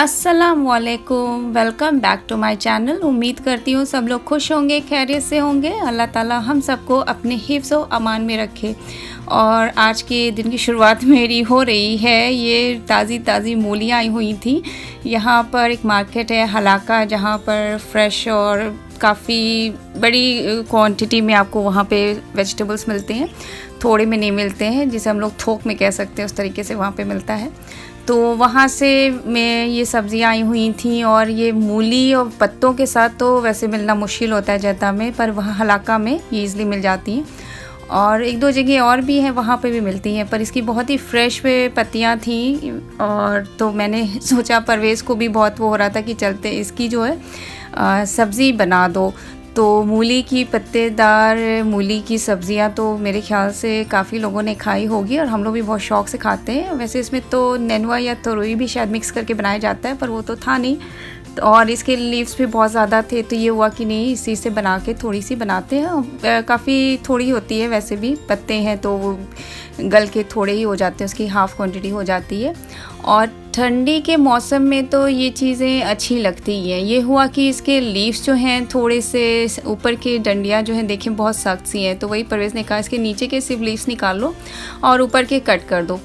अस्सलामुअलैकुम, welcome back to my channel. उम्मीद करती हूँ सब लोग खुश होंगे, खैरियत से होंगे। अल्लाह ताला हम सबको अपने हिफ्ज़ व अमान में रखे। और आज के दिन की शुरुआत मेरी हो रही है। ये ताज़ी मूलियाँ आई हुई थी। यहाँ पर एक मार्केट है हलाका, जहाँ पर फ्रेश और काफ़ी बड़ी क्वांटिटी में आपको वहाँ पे वेजिटेबल्स मिलते हैं। थोड़े में नहीं मिलते हैं, जिसे हम लोग थोक में कह सकते हैं, उस तरीके से वहाँ पे मिलता है। तो वहाँ से मैं ये सब्ज़ियाँ आई हुई थी। और ये मूली और पत्तों के साथ तो वैसे मिलना मुश्किल होता है जद्दा में, पर वहाँ हलाका में ये ईज़िली मिल जाती हैं। और एक दो जगह और भी हैं, वहाँ पे भी मिलती हैं, पर इसकी बहुत ही फ्रेश पत्तियाँ थी। और तो मैंने सोचा, परवेज़ को भी बहुत वो हो रहा था कि चलते इसकी जो है सब्ज़ी बना दो। तो मूली की पत्तेदार मूली की सब्ज़ियाँ तो मेरे ख़्याल से काफ़ी लोगों ने खाई होगी, और हम लोग भी बहुत शौक़ से खाते हैं। वैसे इसमें तो नेनुआ या तोरई भी शायद मिक्स करके बनाया जाता है, पर वो तो था नहीं। और इसके लीव्स भी बहुत ज़्यादा थे, तो ये हुआ कि नहीं, इसी से बना के थोड़ी सी बनाते हैं। काफ़ी थोड़ी होती है, वैसे भी पत्ते हैं तो वो गल के थोड़े ही हो जाते हैं, उसकी हाफ़ क्वांटिटी हो जाती है। और ठंडी के मौसम में तो ये चीज़ें अच्छी लगती हैं। ये हुआ कि इसके लीव्स जो हैं थोड़े से ऊपर के डंडियाँ जो हैं देखें बहुत सख्त सी हैं, तो वही परवेज़ ने कहा इसके नीचे के सिर्फ लीव्स निकाल लो और ऊपर के कट कर दो।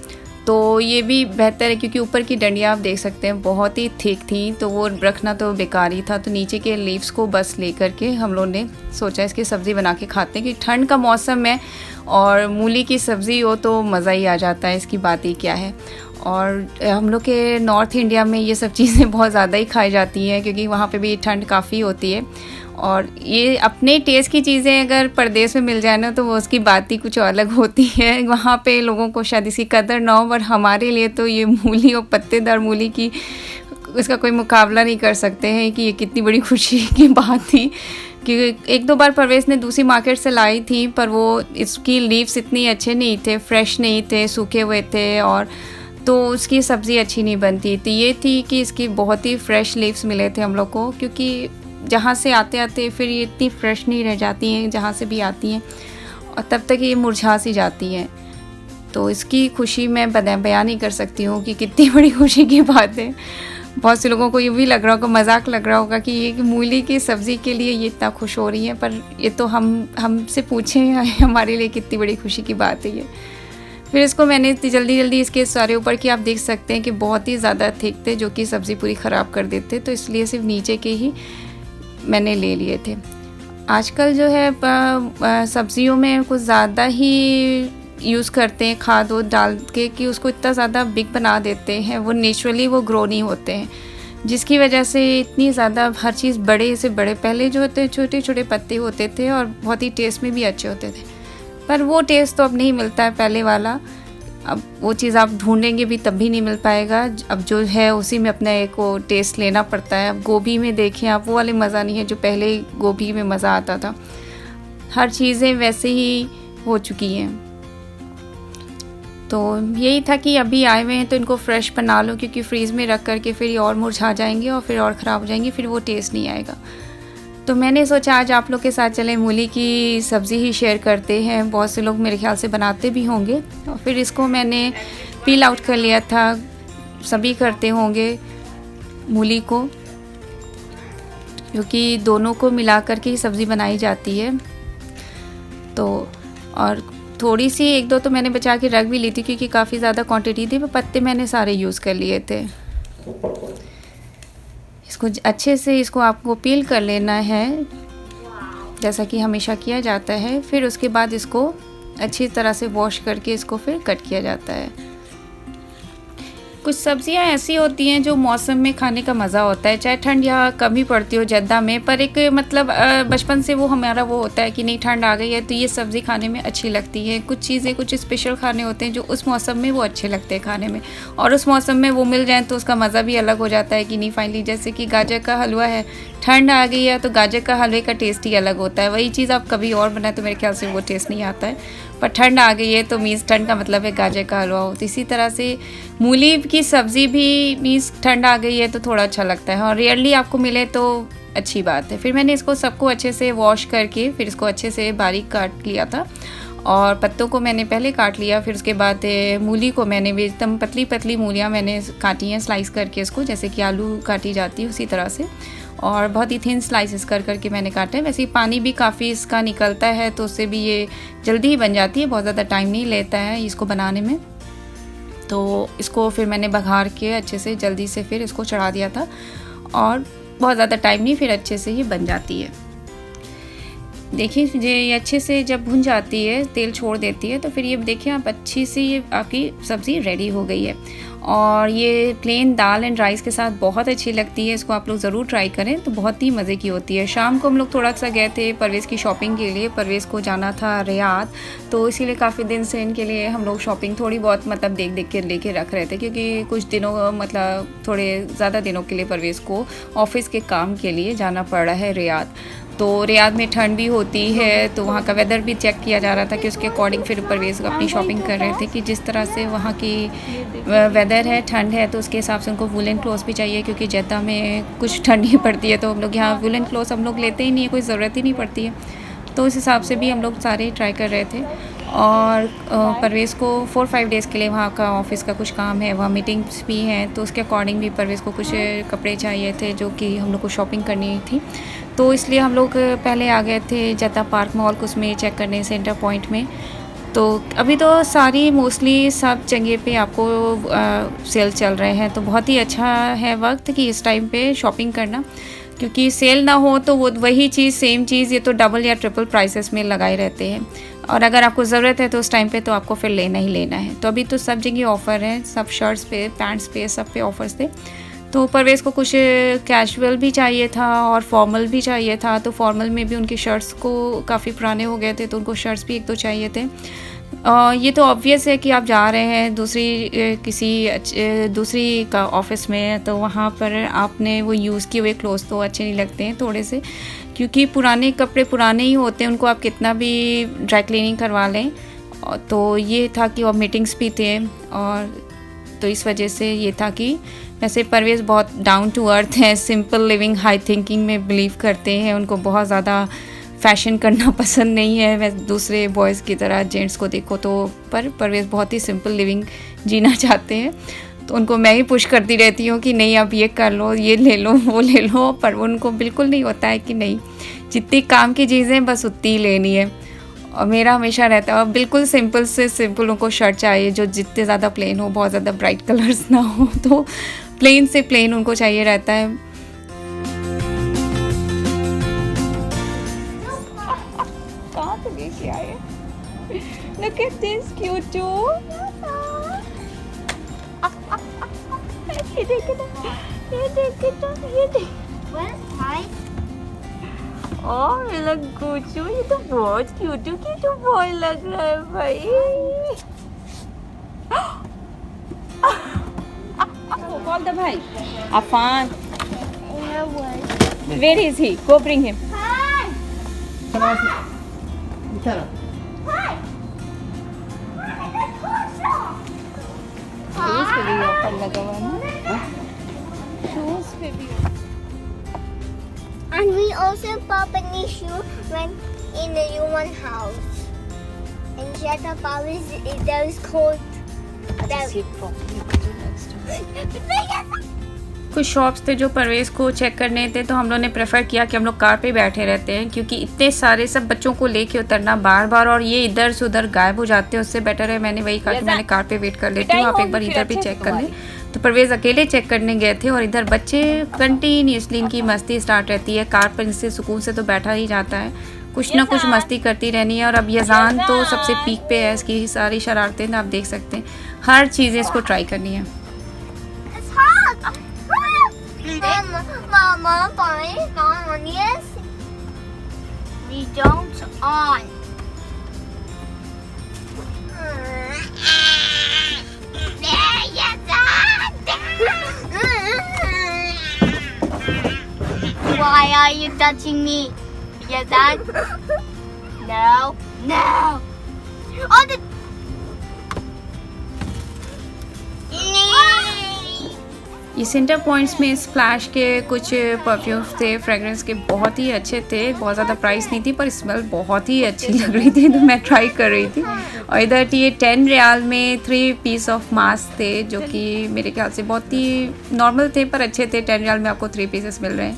तो ये भी बेहतर है, क्योंकि ऊपर की डंडियाँ आप देख सकते हैं बहुत ही थिक थी, तो वो रखना तो बेकार ही था। तो नीचे के लीव्स को बस लेकर के हम लोग ने सोचा इसकी सब्ज़ी बना के खाते हैं, कि ठंड का मौसम है और मूली की सब्ज़ी हो तो मज़ा ही आ जाता है, इसकी बात ही क्या है। और हम लोग के नॉर्थ इंडिया में ये सब चीज़ें बहुत ज़्यादा ही खाई जाती हैं, क्योंकि वहाँ पे भी ठंड काफ़ी होती है। और ये अपने टेस्ट की चीज़ें अगर परदेश में मिल जाए ना, तो वो उसकी बात ही कुछ अलग होती है। वहाँ पे लोगों को शायद इसकी कदर ना हो, पर हमारे लिए तो ये मूली और पत्तेदार मूली की इसका कोई मुकाबला नहीं कर सकते हैं कि ये कितनी बड़ी खुशी की बात थी। क्योंकि एक दो बार परवेज़ ने दूसरी मार्केट से लाई थी, पर वो इसकी लीव्स इतनी अच्छे नहीं थे, फ्रेश नहीं थे, सूखे हुए थे, और तो उसकी सब्ज़ी अच्छी नहीं बनती थी। ये थी कि इसकी बहुत ही फ्रेश लीव्स मिले थे हम लोग को, क्योंकि जहाँ से आते आते फिर ये इतनी फ्रेश नहीं रह जाती हैं जहाँ से भी आती हैं, और तब तक ये मुरझा सी जाती हैं। तो इसकी खुशी मैं बयान नहीं कर सकती हूँ कि कितनी बड़ी खुशी की बात है। बहुत से लोगों को ये भी लग रहा होगा, मजाक लग रहा होगा कि ये मूली की सब्ज़ी के लिए ये इतना खुश हो रही हैं, पर ये तो हमसे पूछें हमारे लिए कितनी बड़ी खुशी की बात है ये। फिर इसको मैंने जल्दी इसके सारे ऊपर की आप देख सकते हैं कि बहुत ही ज़्यादा थिक थे, जो कि सब्ज़ी पूरी ख़राब कर देते, तो इसलिए सिर्फ नीचे के ही मैंने ले लिए थे। आजकल जो है सब्ज़ियों में कुछ ज़्यादा ही यूज़ करते हैं खाद वो डाल के, कि उसको इतना ज़्यादा बिग बना देते हैं, वो नेचुरली वो ग्रो नहीं होते हैं, जिसकी वजह से इतनी ज़्यादा हर चीज़ बड़े से बड़े, पहले जो होते छोटे छोटे पत्ते होते थे और बहुत ही टेस्ट में भी अच्छे होते थे, पर वो टेस्ट तो अब नहीं मिलता है पहले वाला। अब वो चीज़ आप ढूंढेंगे भी तब भी नहीं मिल पाएगा। अब जो है उसी में अपने को टेस्ट लेना पड़ता है। अब गोभी में देखें आप, वो वाले मज़ा नहीं है जो पहले गोभी में मज़ा आता था। हर चीज़ें वैसे ही हो चुकी हैं। तो यही था कि अभी आए हुए हैं तो इनको फ्रेश बना लो, क्योंकि फ्रीज़ में रख करके फिर ये और मुरझा जाएंगे और फिर और ख़राब हो जाएंगे, फिर वो टेस्ट नहीं आएगा। तो मैंने सोचा आज आप लोग के साथ चले मूली की सब्ज़ी ही शेयर करते हैं। बहुत से लोग मेरे ख्याल से बनाते भी होंगे। और फिर इसको मैंने पील आउट कर लिया था, सभी करते होंगे मूली को, क्योंकि दोनों को मिला कर के ही सब्ज़ी बनाई जाती है। तो और थोड़ी सी एक दो तो मैंने बचा के रख भी ली थी, क्योंकि काफ़ी ज़्यादा क्वांटिटी थी, पर पत्ते मैंने सारे यूज़ कर लिए थे। इसको अच्छे से इसको आपको पील कर लेना है, जैसा कि हमेशा किया जाता है। फिर उसके बाद इसको अच्छी तरह से वॉश करके इसको फिर कट किया जाता है। कुछ सब्ज़ियाँ ऐसी होती हैं जो मौसम में खाने का मज़ा होता है, चाहे ठंड या कम ही पड़ती हो जद्दा में, पर एक मतलब बचपन से वो हमारा वो होता है कि नहीं, ठंड आ गई है तो ये सब्ज़ी खाने में अच्छी लगती है। कुछ चीज़ें कुछ स्पेशल खाने होते हैं जो उस मौसम में वो अच्छे लगते हैं खाने में, और उस मौसम में वो मिल जाए तो उसका मज़ा भी अलग हो जाता है कि नहीं। फाइनली जैसे कि गाजर का हलवा है, ठंड आ गई है तो गाजर का हलवे का टेस्ट ही अलग होता है। वही चीज़ आप कभी और बनाए तो मेरे ख्याल से वो टेस्ट नहीं आता है, पर ठंड आ गई है तो मीन्स ठंड का मतलब है गाजर का हलवा हो। तो इसी तरह से मूली की सब्ज़ी भी मीन्स ठंड आ गई है तो थोड़ा अच्छा लगता है, और रेयरली आपको मिले तो अच्छी बात है। फिर मैंने इसको सबको अच्छे से वॉश करके फिर इसको अच्छे से बारीक काट लिया था, और पत्तों को मैंने पहले काट लिया, फिर उसके बाद मूली को मैंने भी एकदम पतली पतली मूलियाँ मैंने काटी हैं स्लाइस करके इसको, जैसे कि आलू काटी जाती है उसी तरह से, और बहुत ही थिन स्लाइसेस कर करके मैंने काटा है। वैसे ही पानी भी काफ़ी इसका निकलता है तो उससे भी ये जल्दी ही बन जाती है, बहुत ज़्यादा टाइम नहीं लेता है इसको बनाने में। तो इसको फिर मैंने बघार के अच्छे से जल्दी से फिर इसको चढ़ा दिया था, और बहुत ज़्यादा टाइम नहीं, फिर अच्छे से ही बन जाती है। देखिए ये अच्छे से जब भुन जाती है, तेल छोड़ देती है, तो फिर ये देखिए आप अच्छी सी ये आपकी सब्ज़ी रेडी हो गई है। और ये प्लेन दाल एंड राइस के साथ बहुत अच्छी लगती है, इसको आप लोग ज़रूर ट्राई करें, तो बहुत ही मज़े की होती है। शाम को हम लोग थोड़ा सा गए थे परवेज़ की शॉपिंग के लिए, परवेज़ को जाना था रियाद, तो इसीलिए काफ़ी दिन से इनके लिए हम लोग शॉपिंग थोड़ी बहुत मतलब देख देख के लेके रख रहे थे, क्योंकि कुछ दिनों मतलब थोड़े ज़्यादा दिनों के लिए परवेज़ को ऑफिस के काम के लिए जाना पड़ रहा है रियाद। तो रियाद में ठंड भी होती है, तो वहाँ का वेदर भी चेक किया जा रहा था कि उसके अकॉर्डिंग फिर परवेज़ अपनी शॉपिंग कर रहे थे कि जिस तरह से वहाँ की वेदर है, ठंड है, तो उसके हिसाब से उनको वुलन क्लोथ्स भी चाहिए, क्योंकि जद्दा में कुछ ठंड नहीं पड़ती है, तो हम लोग यहाँ वुलन क्लोथ्स हम लोग लेते ही नहीं है, कोई ज़रूरत ही नहीं पड़ती है। तो उस हिसाब से भी हम लोग सारे ट्राई कर रहे थे। और परवेज़ को 4-5 डेज़ के लिए वहाँ का ऑफिस का कुछ काम है, वहाँ मीटिंग्स भी हैं, तो उसके अकॉर्डिंग भी परवेज़ को कुछ कपड़े चाहिए थे जो कि हम लोग को शॉपिंग करनी थी। तो इसलिए हम लोग पहले आ गए थे जद्दा पार्क मॉल को उसमें चेक करने, सेंटर पॉइंट में। तो अभी तो सारी मोस्टली सब जगह पे आपको सेल चल रहे हैं, तो बहुत ही अच्छा है वक्त कि इस टाइम पे शॉपिंग करना, क्योंकि सेल ना हो तो वो वही चीज़ सेम चीज़ ये तो डबल या ट्रिपल प्राइसेस में लगाए रहते हैं, और अगर आपको ज़रूरत है तो उस टाइम पे तो आपको फिर लेना ही लेना है। तो अभी तो सब जगह ऑफ़र है, सब शर्ट्स पे, पैंट्स पे, सब पे ऑफ़र्स थे। तो परवेज़ को कुछ कैजुअल भी चाहिए था और फॉर्मल भी चाहिए था, तो फॉर्मल में भी उनकी शर्ट्स को काफ़ी पुराने हो गए थे, तो उनको शर्ट्स भी 1-2 चाहिए थे। ये तो ऑब्वियस है कि आप जा रहे हैं दूसरी का ऑफिस में, तो वहाँ पर आपने वो यूज़ किए हुए क्लोथ्स तो अच्छे नहीं लगते हैं थोड़े से, क्योंकि पुराने कपड़े पुराने ही होते हैं, उनको आप कितना भी ड्राई क्लीनिंग करवा लें। तो ये था कि और मीटिंग्स भी थे, और तो इस वजह से ये था कि वैसे परवेज़ बहुत डाउन टू अर्थ हैं, सिंपल लिविंग, हाई थिंकिंग में बिलीव करते हैं, उनको बहुत ज़्यादा फ़ैशन करना पसंद नहीं है, वैसे दूसरे बॉयज़ की तरह जेंट्स को देखो तो, पर परवेज़ बहुत ही सिंपल लिविंग जीना चाहते हैं। तो उनको मैं ही पुश करती रहती हूँ कि नहीं आप ये कर लो, ये ले लो, वो ले लो, पर उनको बिल्कुल नहीं होता है कि नहीं, जितनी काम की चीज़ें बस उतनी ही लेनी है। और मेरा हमेशा रहता है और बिल्कुल सिंपल से सिंपल उनको शर्ट चाहिए जो जितने ज़्यादा प्लेन हो, बहुत ज़्यादा ब्राइट कलर्स ना हो, तो प्लेन से प्लेन उनको चाहिए रहता है। Look at this cute too. ये देखो ना, ये देखो ना, ये देखो। ओह मेरा गुच्चू, ये तो बहुत क्यूट बॉय लग रहा है भाई। Call the भाई, Afan. Where is he? Go bring him. Shoes पे भी ऑफर लगा हुआ है ना, शूज़ पे भी। And we also bought a new shoe when in the human house. And Jetta Paris is those cold. कुछ शॉप्स थे जो परवेज़ को चेक करने थे, तो हम लोगों ने प्रेफर किया कि हम लोग कार पे बैठे रहते हैं, क्योंकि इतने सारे सब बच्चों को लेके उतरना बार बार और ये इधर से उधर गायब हो जाते हैं, उससे बेटर है मैंने वही कहा कि मैंने कार पे वेट कर लेती हूँ, आप एक बार इधर भी चेक कर लें। तो परवेज़ अकेले चेक करने गए थे और इधर बच्चे कंटिन्यूसली इनकी मस्ती स्टार्ट रहती है, कार पर इनसे सुकून से तो बैठा ही जाता है, कुछ ना कुछ मस्ती करती रहनी है। और अब यज़ान तो सबसे पीक पे है, इसकी सारी शरारतें आप देख सकते हैं, हर चीज़ें इसको ट्राई करनी है। Mama, Paris on, yes? We don't on. Why are you touching me? Yazan? No, no. Oh, the... ये सेंटर पॉइंट्स में स्प्लैश के कुछ परफ्यूम्स थे, फ्रेगरेंस के, बहुत ही अच्छे थे। बहुत ज़्यादा प्राइस नहीं थी पर स्मेल बहुत ही अच्छी लग रही थी, तो मैं ट्राई कर रही थी। और इधर ये 10 रियाल में 3 पीस ऑफ मास्क थे, जो कि मेरे ख्याल से बहुत ही नॉर्मल थे पर अच्छे थे। 10 रियाल में आपको 3 पीसेस मिल रहे हैं।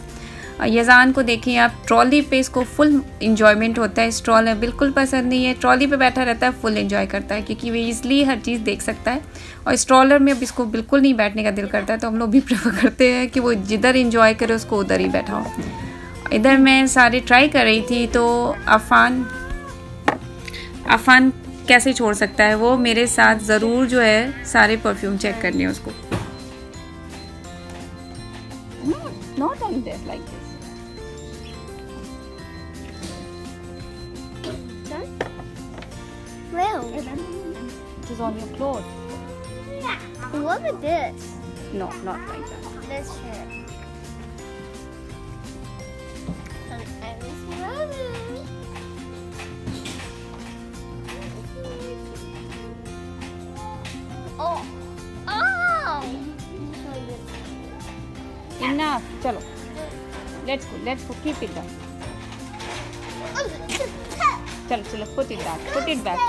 यज़ान को देखिए आप, ट्रॉली पे इसको फुल इंजॉयमेंट होता है। स्ट्रॉलर बिल्कुल पसंद नहीं है, ट्रॉली पे बैठा रहता है, फुल एंजॉय करता है क्योंकि वो ईज़िली हर चीज़ देख सकता है। और स्ट्रॉलर में अब इसको बिल्कुल नहीं बैठने का दिल करता है, तो हम लोग भी प्रेफर करते हैं कि वो जिधर इंजॉय करे उसको उधर ही बैठाओ। इधर मैं सारे ट्राई कर रही थी, तो अफ़ान कैसे छोड़ सकता है, वो मेरे साथ ज़रूर जो है सारे परफ्यूम चेक करने हैं उसको। Not on this like this. Well, It is on your clothes. what is this? No, not like that. This shirt. And this movie. Oh. Oh. Enough. चलो. Let's go. Keep it down. चलो. Put it back.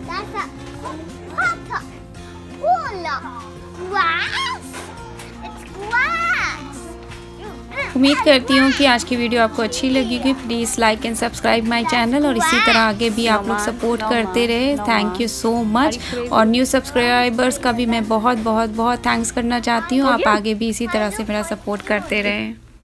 That's a pata. Cola. Glass. It's glass. उम्मीद करती हूँ कि आज की video आपको अच्छी लगेगी। Please like and subscribe my channel, और इसी तरह आगे भी आप लोग सपोर्ट करते रहे। Thank you so much. और न्यू सब्सक्राइबर्स का भी मैं बहुत थैंक्स करना चाहती हूँ। आप आगे भी इसी तरह से मेरा सपोर्ट करते रहें।